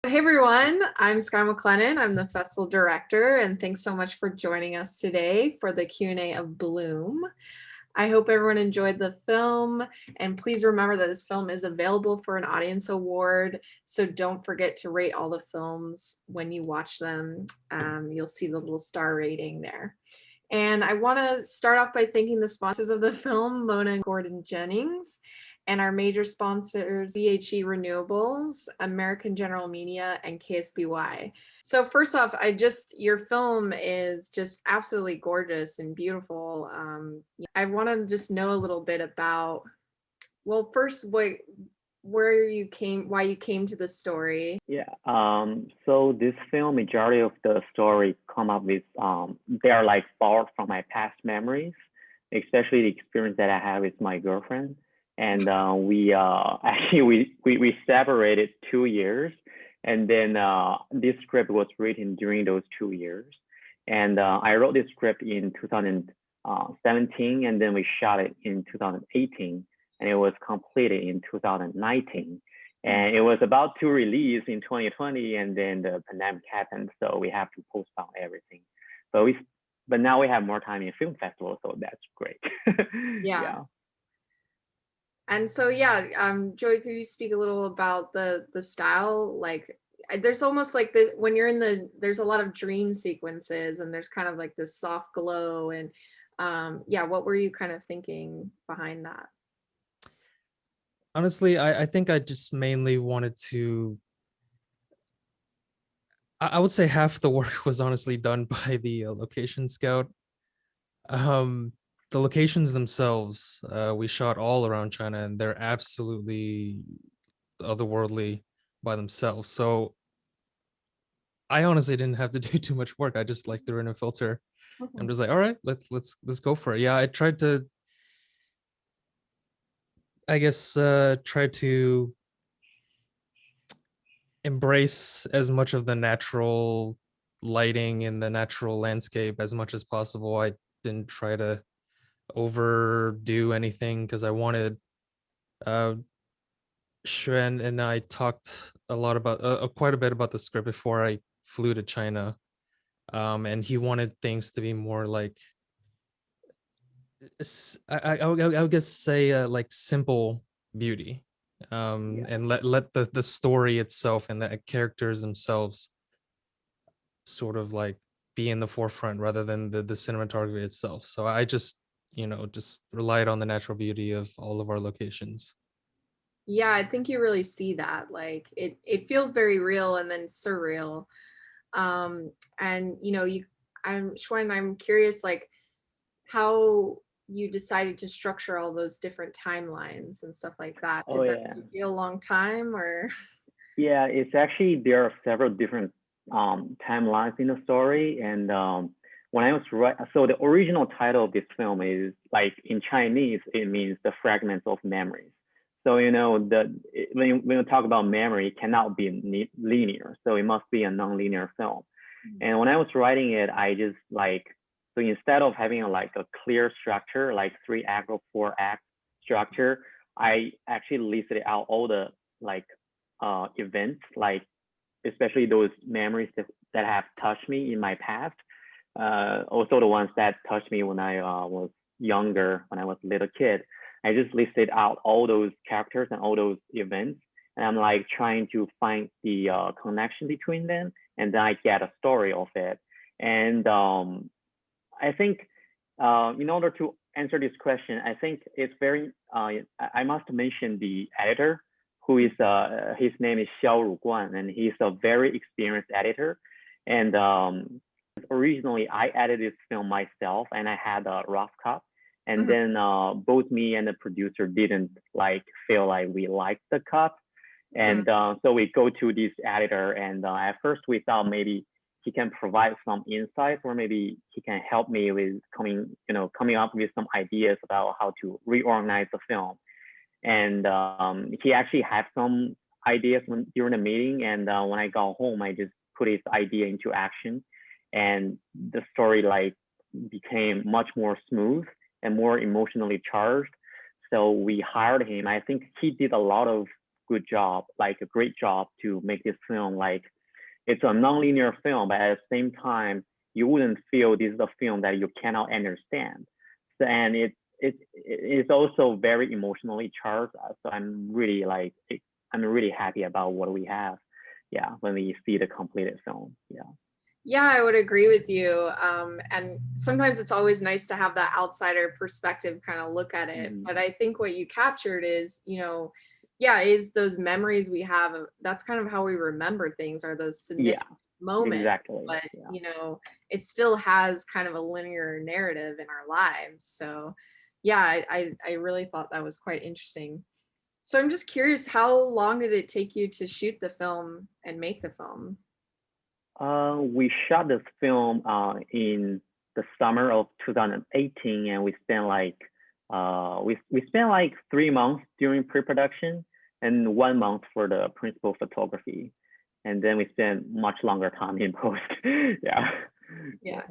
Hey everyone, I'm Sky McLennan. I'm the festival director, and thanks so much for joining us today for the Q&A of Bloom. I hope everyone enjoyed the film, and please remember that this film is available for an audience award, so don't forget to rate all the films when you watch them. You'll see the little star rating there. And I want to start off by thanking the sponsors of the film, Mona and Gordon Jennings, and our major sponsors, BHE Renewables, American General Media, and KSBY. So first off, your film is just absolutely gorgeous and beautiful. I want to just know a little bit about, well, first, why you came to the story. Yeah. So this film, majority of the story come up with they are like borrowed from my past memories, especially the experience that I had with my girlfriend. And we actually we separated 2 years, and then this script was written during those 2 years. And I wrote this script in 2017, and then we shot it in 2018, and it was completed in 2019. And it was about to release in 2020, and then the pandemic happened, so we have to postpone everything. But now we have more time in film festival, so that's great. Yeah. And so, yeah, Joey, could you speak a little about the style? Like, there's almost like this when you're there's a lot of dream sequences, and there's kind of like this soft glow, and yeah, what were you kind of thinking behind that? Honestly, I think I just mainly wanted to. I would say half the work was honestly done by the location scout. Um, the locations themselves, we shot all around China, and they're absolutely otherworldly by themselves. So I honestly didn't have to do too much work. I just like threw in a filter. I'm just like, all right, let's go for it. Yeah, I tried to, I guess, try to embrace as much of the natural lighting and the natural landscape as much as possible. I didn't try to overdo anything because I wanted uh Xuan and I talked a lot about quite a bit about the script before I flew to China. And he wanted things to be more like I would guess say like simple beauty. And let the story itself and the characters themselves sort of like be in the forefront rather than the cinematography itself. So I just, just relied on the natural beauty of all of our locations. Yeah, I think you really see that. Like, it feels very real and then surreal. Um, and I'm curious, like, how you decided to structure all those different timelines and stuff like that. Oh Did that yeah. take you a long time, or? Yeah, it's actually there are several different timelines in the story, and when I was so the original title of this film is like in Chinese, it means the fragments of memories. So when you talk about memory, it cannot be linear, so it must be a non-linear film. And when I was writing it, I just like so instead of having like a clear structure, like 3 act or 4 act structure, I actually listed out all the like events, like especially those memories that have touched me in my past. Also the ones that touched me when I was younger, when I was a little kid. I just listed out all those characters and all those events, and I'm like trying to find the connection between them, and then I get a story of it. And I think in order to answer this question, I think it's very, I must mention the editor, who is, his name is Xiao Ruguan, and he's a very experienced editor. And originally I edited this film myself, and I had a rough cut. And then both me and the producer didn't like feel like we liked the cut. And so we go to this editor, and at first we thought maybe he can provide some insights, or maybe he can help me with coming up with some ideas about how to reorganize the film. And he actually had some ideas during the meeting. And when I got home, I just put his idea into action, and the story like became much more smooth and more emotionally charged. So we hired him. I think he did a lot of good job, like a great job to make this film. Like it's a non-linear film, but at the same time, you wouldn't feel this is a film that you cannot understand. So, and it's also very emotionally charged. So I'm really happy about what we have. Yeah, when we see the completed film. Yeah. Yeah, I would agree with you. And sometimes it's always nice to have that outsider perspective kind of look at it. Mhm. But I think what you captured is, yeah, is those memories we have. That's kind of how we remember things, are those Yeah, significant moments. exactly. But, Yeah. it still has kind of a linear narrative in our lives. So, yeah, I really thought that was quite interesting. So I'm just curious, how long did it take you to shoot the film and make the film? We shot this film in the summer of 2018, and we spent like 3 months during pre-production and 1 month for the principal photography, and then we spent much longer time in post. Yeah. Yeah. Yeah.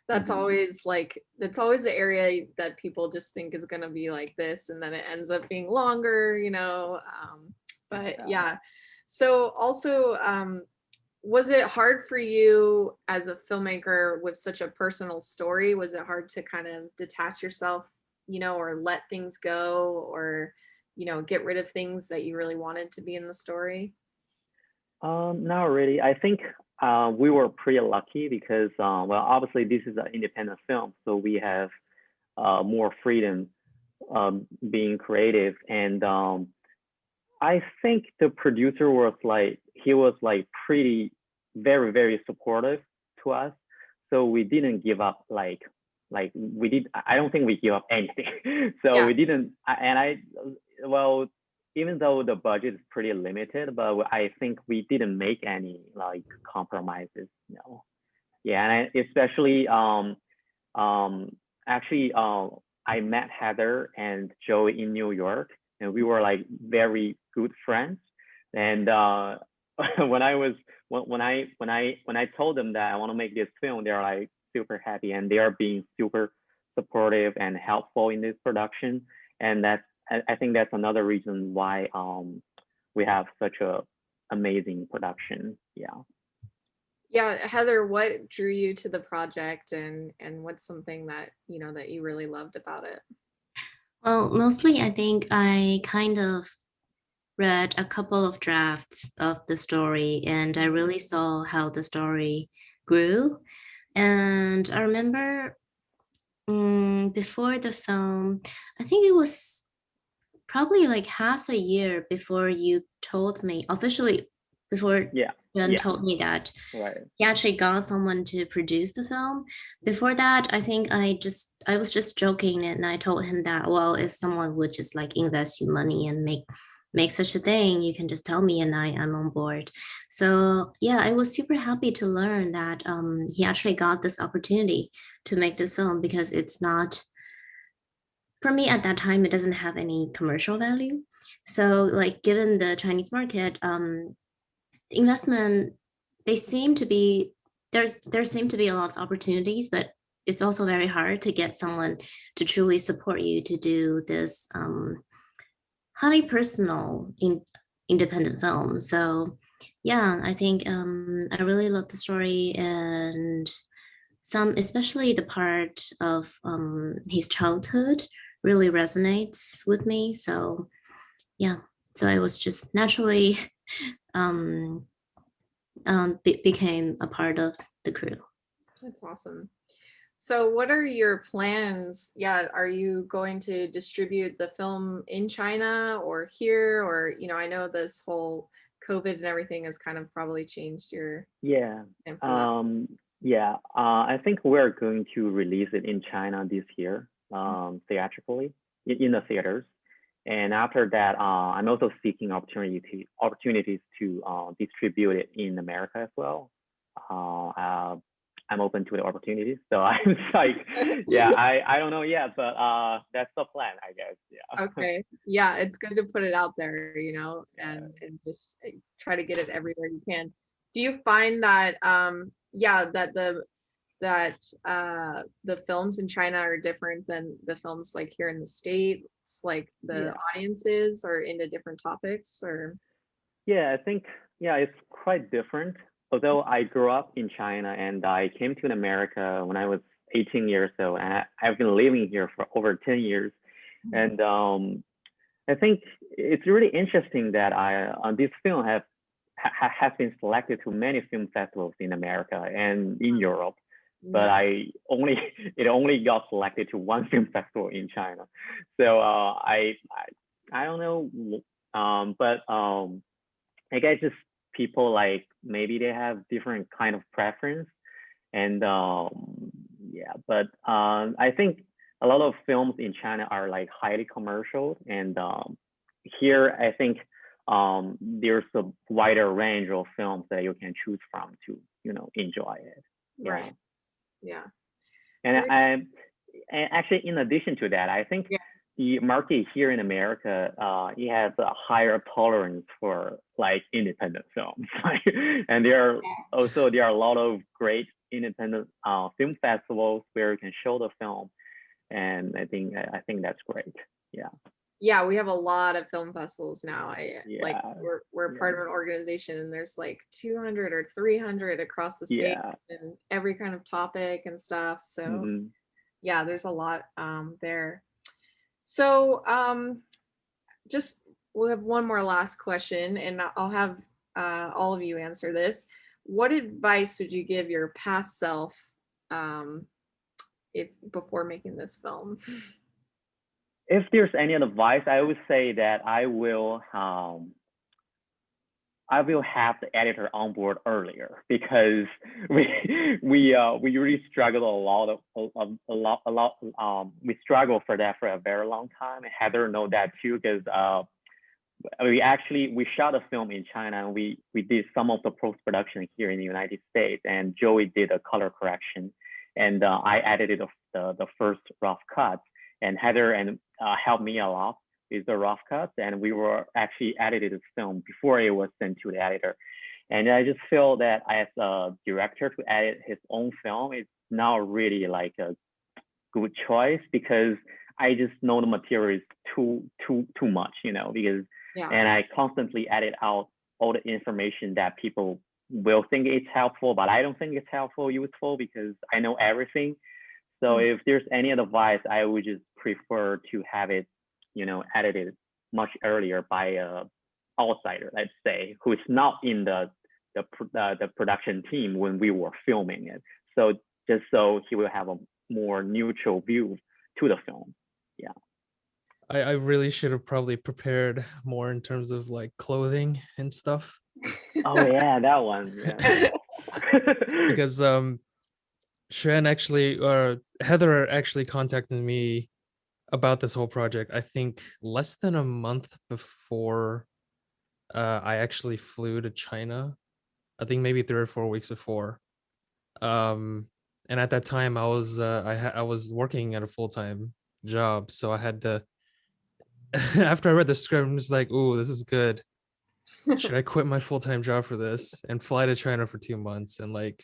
That's Mhm. always like that's always the area that people just think is gonna be like this, and then it ends up being longer. But Yeah. yeah. So also, was it hard for you as a filmmaker with such a personal story? Was it hard to kind of detach yourself, or let things go, or get rid of things that you really wanted to be in the story? Not really. I think we were pretty lucky because, well, obviously this is an independent film, so we have more freedom being creative. And I think the producer was like, he was like pretty, very, very supportive to us. So we didn't give up like we did. I don't think we give up anything. So Yeah. we didn't, and well, even though the budget is pretty limited, but I think we didn't make any like compromises. No. Yeah, and especially um, actually, I met Heather and Joey in New York, and we were like very good friends. And when I was when I told them that I want to make this film, they're like super happy, and they are being super supportive and helpful in this production. And I think that's another reason why we have such a amazing production. Yeah. Yeah, Heather, what drew you to the project, and what's something that, that you really loved about it? Well, mostly I think I kind of read a couple of drafts of the story and I really saw how the story grew. And I remember before the film, I think it was probably like half a year before you told me officially, before Yeah. Jen Yeah. told me that Right. he actually got someone to produce the film. Before that, I think I was just joking and I told him that, well, if someone would just like invest you money and make such a thing, you can just tell me and I'm on board. So yeah, I was super happy to learn that he actually got this opportunity to make this film because it's not, for me at that time, it doesn't have any commercial value. So like given the Chinese market, the investment, they seem to be there seem to be a lot of opportunities, but it's also very hard to get someone to truly support you to do this highly personal independent film. So yeah, I think I really love the story and some, especially the part of his childhood really resonates with me. So yeah, so I was just naturally um, became a part of the crew. That's awesome. So what are your plans? Yeah, are you going to distribute the film in China or here? Or, I know this whole COVID and everything has kind of probably changed your Yeah. plan for that. Yeah. I think we're going to release it in China this year, theatrically in the theaters. And after that, I'm also seeking opportunities to distribute it in America as well. I'm open to the opportunities. So I'm like, yeah, I don't know yet, but that's the plan, I guess. Yeah. Okay. Yeah, it's good to put it out there, and just try to get it everywhere you can. Do you find that yeah, that the that the films in China are different than the films like here in the States? Like the audiences are into different topics, or? Yeah, I think, yeah, it's quite different. Although I grew up in China and I came to America when I was 18 years old, and I've been living here for over 10 years. And I think it's really interesting that this film has been selected to many film festivals in America and in Europe, but Yeah. it only got selected to one film festival in China. So I don't know, but I guess just people like maybe they have different kind of preference, and yeah, but I think a lot of films in China are like highly commercial, and here I think there's a wider range of films that you can choose from to enjoy it. Yeah. Right. Yeah. And and actually, in addition to that, I think the market here in America, it has a higher tolerance for like independent films, and there are a lot of great independent film festivals where you can show the film, and I think that's great. Yeah. Yeah, we have a lot of film festivals now. Like Yeah. we're part of an organization, and there's like 200 or 300 across the states and every kind of topic and stuff. So yeah, there's a lot there. So just we'll have one more last question, and I'll have all of you answer this. What advice would you give your past self if before making this film? If there's any advice, I would say that I will have the editor on board earlier, because we really struggled a lot. We struggled for that for a very long time. And Heather know that too, because we shot a film in China, and we did some of the post-production here in the United States, and Joey did a color correction, and I edited the first rough cut, and Heather helped me a lot with the rough cuts, and we were actually edited the film before it was sent to the editor. And I just feel that as a director to edit his own film is not really like a good choice, because I just know the material is too much, because and I constantly edit out all the information that people will think it's helpful, but I don't think it's helpful, useful, because I know everything. So if there's any advice, I would just prefer to have it, edited much earlier by a outsider, let's say, who is not in the production team when we were filming it. So just so he will have a more neutral view to the film. Yeah. I really should have probably prepared more in terms of like clothing and stuff. Oh yeah, that one. Yeah. Because Shen actually, or Heather actually contacted me about this whole project, I think less than a month before I actually flew to China. I think maybe 3 or 4 weeks before. And at that time I was I was working at a full-time job, so I had to after I read the script, I'm just like, ooh, this is good. Should I quit my full-time job for this and fly to China for 2 months and like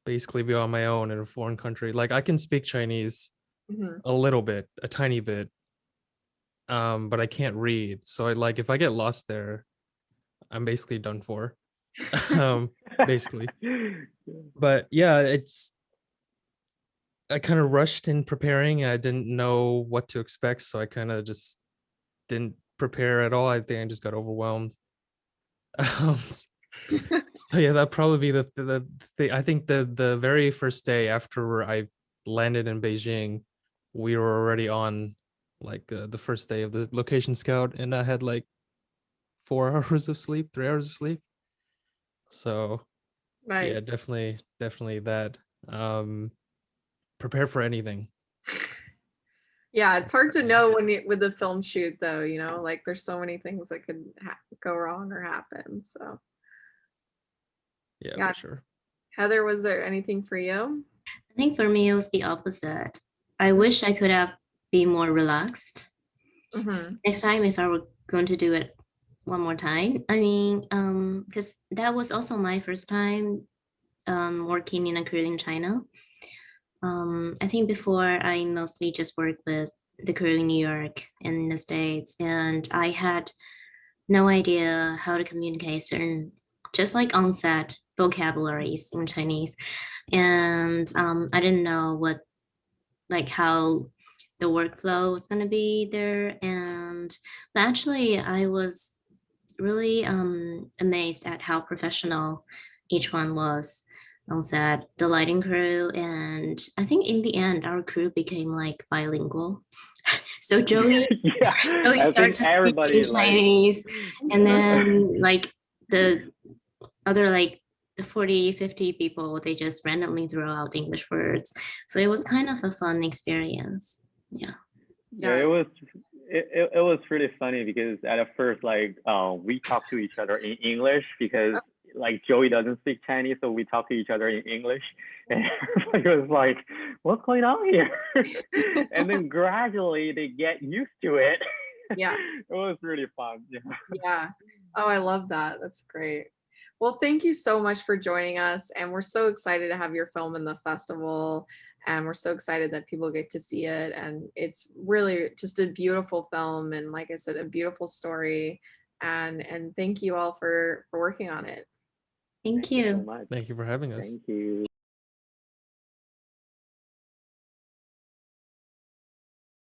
basically be on my own in a foreign country? Like I can speak Chinese a little bit, a tiny bit, but I can't read. So if I get lost there, I'm basically done for. Basically. But yeah, I kind of rushed in preparing. I didn't know what to expect, so I kind of just didn't prepare at all. I think I just got overwhelmed. So yeah, that'd probably be the thing. I think the very first day after I landed in Beijing, we were already on like the first day of the location scout, and I had like 4 hours of sleep, 3 hours of sleep. So yeah, Nice. definitely that. Prepare for anything. Yeah, it's hard to know with the film shoot though, like there's so many things that could go wrong or happen. So yeah, for sure. Heather, was there anything for you? I think for me, it was the opposite. I wish I could have been more relaxed. Next time, if I were going to do it one more time, I mean, because that was also my first time working in a crew in China. I think before I mostly just worked with the crew in New York and in the States, and I had no idea how to communicate certain, just like on set vocabularies in Chinese, and I didn't know what, like how the workflow was gonna be there, and but actually I was really amazed at how professional each one was on set, the lighting crew, and I think in the end our crew became like bilingual. So Yeah, Joey I started think to speak in everybody like. Chinese, and then like the other like the 40, 50 people, they just randomly throw out English words. So it was kind of a fun experience. Yeah. Yeah, Yeah. it was really funny because at first like we talk to each other in English because like Joey doesn't speak Chinese, so we talk to each other in English, and it was like, what's going on here? And then gradually they get used to it. Yeah. It was really fun. Yeah. Yeah. Oh, I love that. That's great. Well, thank you so much for joining us. And we're so excited to have your film in the festival. And we're so excited that people get to see it. And it's really just a beautiful film. And like I said, a beautiful story. And thank you all for working on it. Thank Thank you so you. much. Thank you for having us. Thank you.